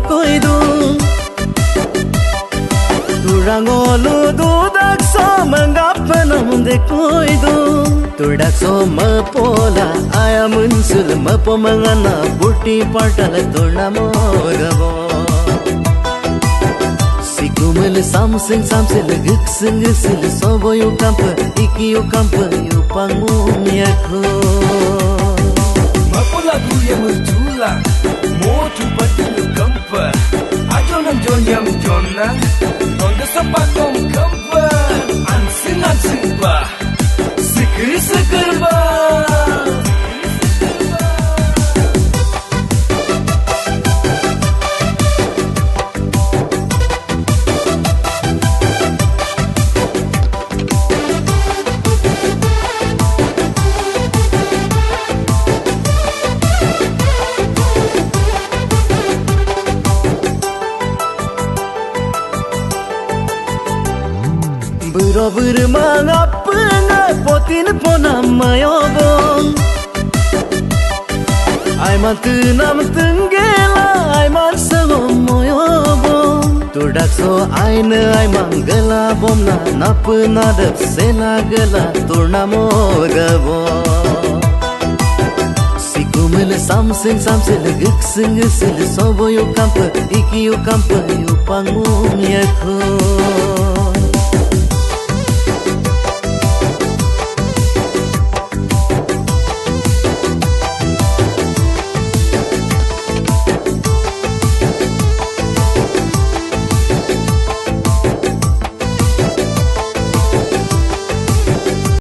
koidu Turangolu dudak so mangapanam de koidu Tudak so mapola aya munsul mapomangana buti patala turnamo gabo Sikumal samsing giksing gisil sobo yu kampa iki yu kampa yu pangmum yakho Mapola guya mujula motu patil kampa ajonam jonyam jonna onda sapatom kampa ansin ba sikir ba Berobur mangapanga potin ponam mayobong Ay man tunam tunggela ay man sagom moyobong Tudak so aina ay manggala bomna napna dap sena gala turnamo gabo Sikumil samsing giksing gisil sobo yu kampa iki yu kampa yu pangmum yakho